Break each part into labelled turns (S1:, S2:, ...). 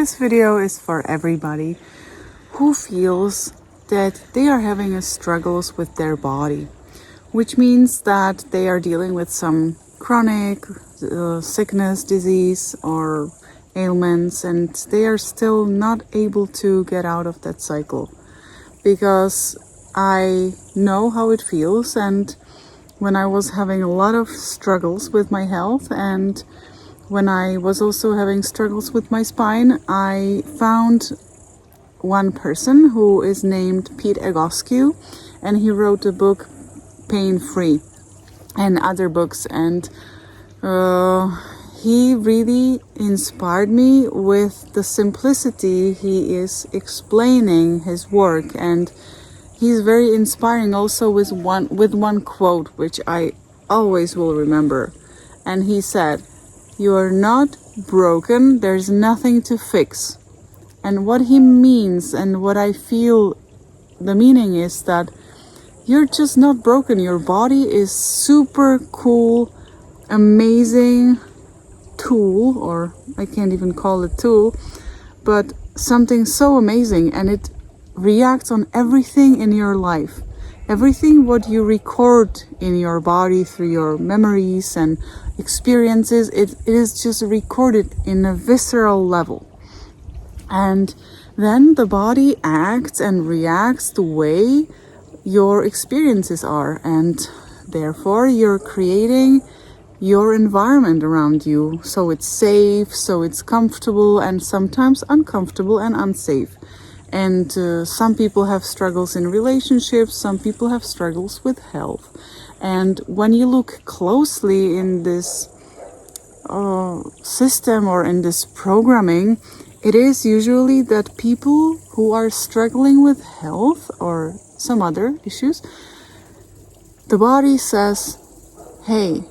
S1: this video is for everybody who feels that they are having struggles with their body, which means that they are dealing with some chronic sickness, disease, or ailments, and they are still not able to get out of that cycle. Because I know how it feels, and when I was having a lot of struggles with my health, and when I was also having struggles with my spine, I found one person who is named Petra, and he wrote the book Pain Free and other books, and he really inspired me with the simplicity he is explaining his work, and he's very inspiring also with one quote which I always will remember. And he said, "You are not broken, there's nothing to fix." And what he means, and what I feel the meaning is, that you're just not broken. Your body is super cool, amazing tool, or I can't even call it tool, but something so amazing, and it reacts on everything in your life. Everything what you record in your body through your memories and experiences, it is just recorded in a visceral level. And then the body acts and reacts the way your experiences are, and therefore you're creating your environment around you, so it's safe, so it's comfortable, and sometimes uncomfortable and unsafe. And some people have struggles in relationships, some people have struggles with health. And when you look closely in this system or in this programming, it is usually that people who are struggling with health or some other issues, the body says, hey,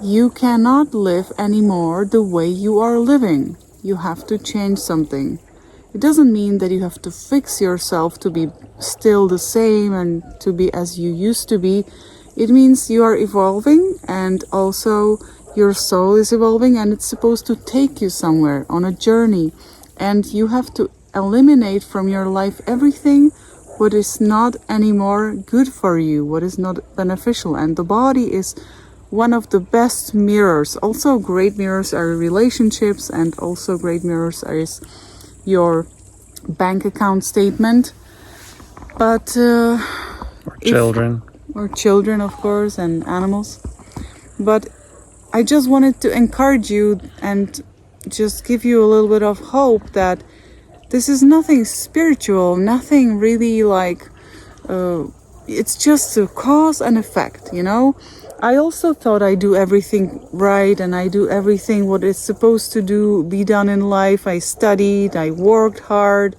S1: you cannot live anymore the way you are living. You have to change something. It doesn't mean that you have to fix yourself to be still the same and to be as you used to be. It means you are evolving, and also your soul is evolving, and it's supposed to take you somewhere on a journey. And you have to eliminate from your life everything what is not anymore good for you, what is not beneficial. And the body is one of the best mirrors. Also great mirrors are relationships, and also great mirrors is your bank account statement. But or children, of course, and animals. But I just wanted to encourage you and just give you a little bit of hope that this is nothing spiritual, nothing really like it's just a cause and effect, you know. I also thought I do everything right, and I do everything what is supposed to be done in life. I studied, I worked hard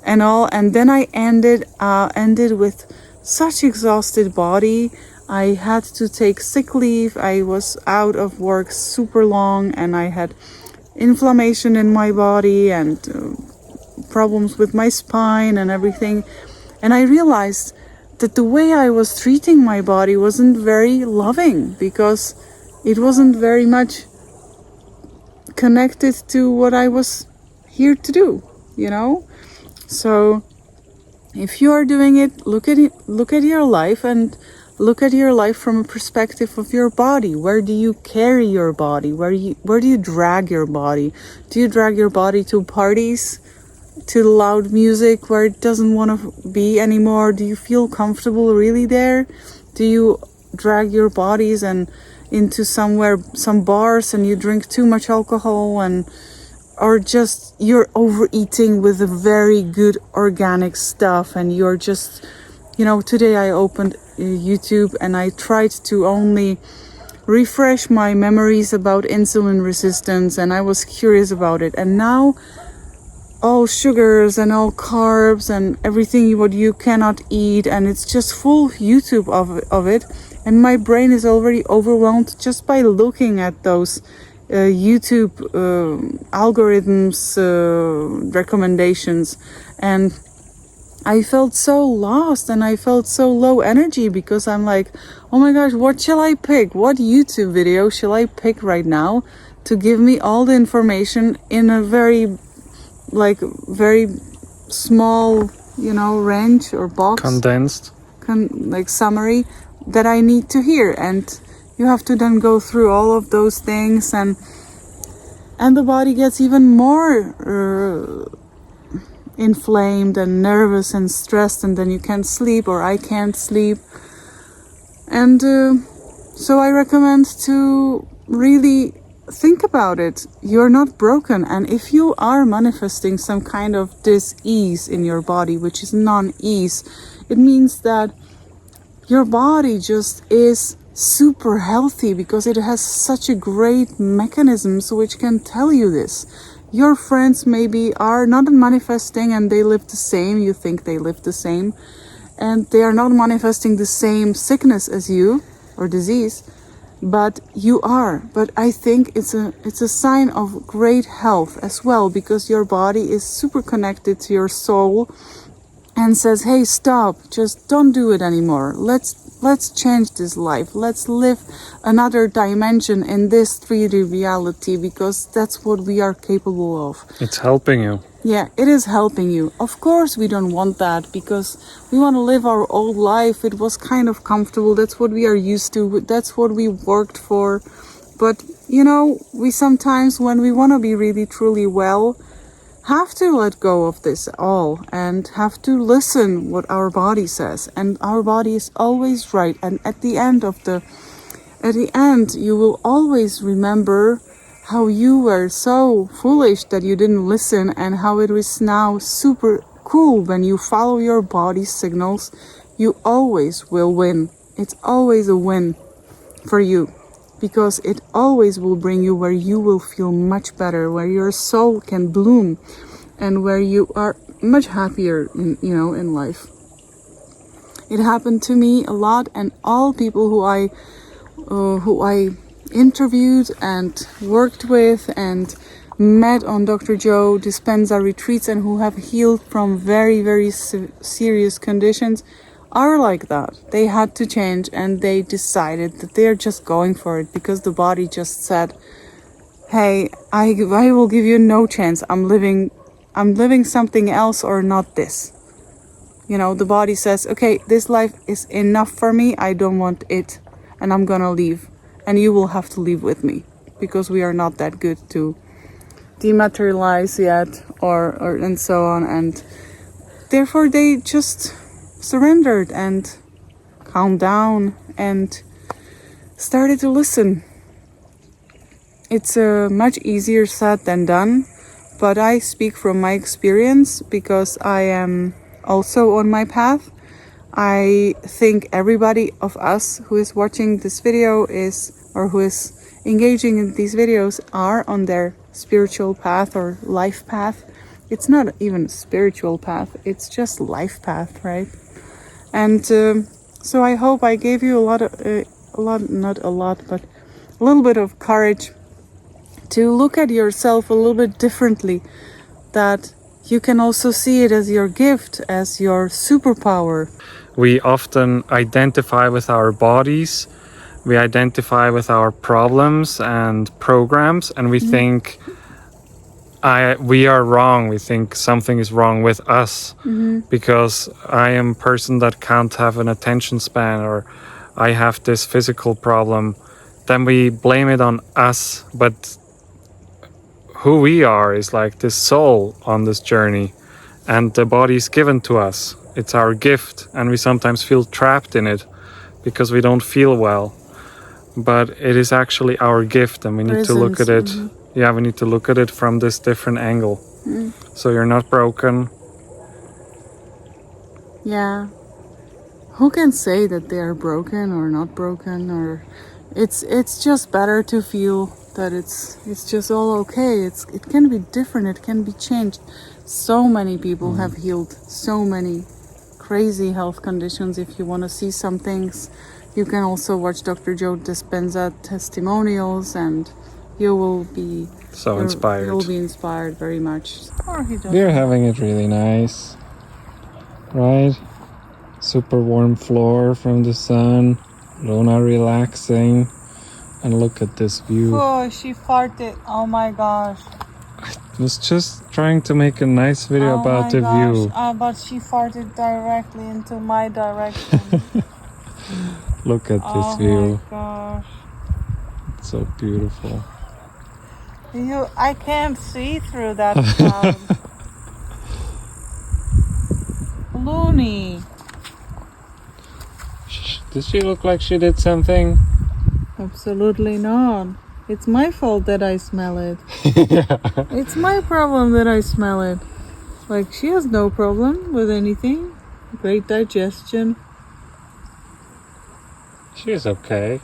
S1: and all, and then I ended with such exhausted body. I had to take sick leave. I was out of work super long, and I had inflammation in my body and problems with my spine and everything. And I realized that the way I was treating my body wasn't very loving, because it wasn't very much connected to what I was here to do, you know? So if you are doing it, look at your life, and look at your life from a perspective of your body. Where do you carry your body? Where do you drag your body? Do you drag your body to parties, to loud music where it doesn't want to be anymore? Do you feel comfortable really there? Do you drag your bodies and into somewhere, some bars, and you drink too much alcohol, and or just you're overeating with the very good organic stuff, and you're just, you know, today I opened YouTube and I tried to only refresh my memories about insulin resistance, and I was curious about it, and now all sugars and all carbs and everything what you cannot eat, and it's just full YouTube of it, and my brain is already overwhelmed just by looking at those YouTube algorithms recommendations. And I felt so lost, and I felt so low energy, because I'm like, oh my gosh, what shall I pick? What YouTube video shall I pick right now to give me all the information in a very like very small, you know, range or box,
S2: condensed,
S1: like summary that I need to hear, and you have to then go through all of those things, and the body gets even more inflamed and nervous and stressed, and then you can't sleep, or I can't sleep. And so I recommend to really think about it. You're not broken, and if you are manifesting some kind of dis-ease in your body, which is non-ease, it means that your body just is super healthy because it has such a great mechanisms which can tell you this. Your friends maybe are not manifesting and they live the same, you think they live the same, and they are not manifesting the same sickness as you or disease, but you are. But I think it's a sign of great health as well, because your body is super connected to your soul and says, hey, stop, just don't do it anymore. Let's change this life. Let's live another dimension in this 3D reality, because that's what we are capable of.
S2: It's helping you.
S1: Yeah, it is helping you. Of course we don't want that, because we want to live our old life. It was kind of comfortable. That's what we are used to. That's what we worked for. But, you know, we sometimes, when we want to be really truly well, have to let go of this all and have to listen what our body says. And our body is always right. And at the end, you will always remember how you were so foolish that you didn't listen, and how it is now super cool when you follow your body's signals. You always will win. It's always a win for you, because it always will bring you where you will feel much better, where your soul can bloom, and where you are much happier in life. It happened to me a lot, and all people who I interviewed and worked with and met on Dr. Joe Dispenza retreats, and who have healed from very, very serious conditions, are like that. They had to change, and they decided that they're just going for it, because the body just said, hey, I will give you no chance. I'm living something else, or not this. You know, the body says, okay, this life is enough for me. I don't want it, and I'm gonna leave. And you will have to leave with me, because we are not that good to dematerialize yet, or and so on. And therefore they just surrendered and calmed down and started to listen. It's much easier said than done, but I speak from my experience, because I am also on my path. I think everybody of us who is watching this video or who is engaging in these videos are on their spiritual path or life path. It's not even spiritual path, it's just life path, right? And so I hope I gave you not a lot, but a little bit of courage to look at yourself a little bit differently, that you can also see it as your gift, as your superpower.
S2: We often identify with our bodies, we identify with our problems and programs, and we think we are wrong. We think something is wrong with us, because I am a person that can't have an attention span, or I have this physical problem. Then we blame it on us, but who we are is like this soul on this journey, and the body is given to us. It's our gift, and we sometimes feel trapped in it because we don't feel well. But it is actually our gift, and we need to look at it. Yeah, we need to look at it from this different angle. So you're not broken.
S1: Yeah. Who can say that they are broken or not broken? Or it's just better to feel that it's just all okay. It can be different. It can be changed. So many people have healed so many crazy health conditions. If you want to see some things, you can also watch Dr. Joe Dispenza testimonials, and you will be
S2: inspired.
S1: You'll be inspired very much.
S2: We're having it really nice, right? Super warm floor from the sun. Luna relaxing, and look at this view.
S1: Oh, she farted! Oh my gosh!
S2: Was just trying to make a nice video about the view.
S1: But she farted directly into my direction.
S2: Look at this
S1: Oh
S2: view.
S1: my gosh.
S2: It's so beautiful.
S1: I can't see through that cloud. Looney.
S2: Does she look like she did something?
S1: Absolutely not. It's my fault that I smell it.
S2: Yeah.
S1: It's my problem that I smell it. Like, she has no problem with anything. Great digestion.
S2: She's okay.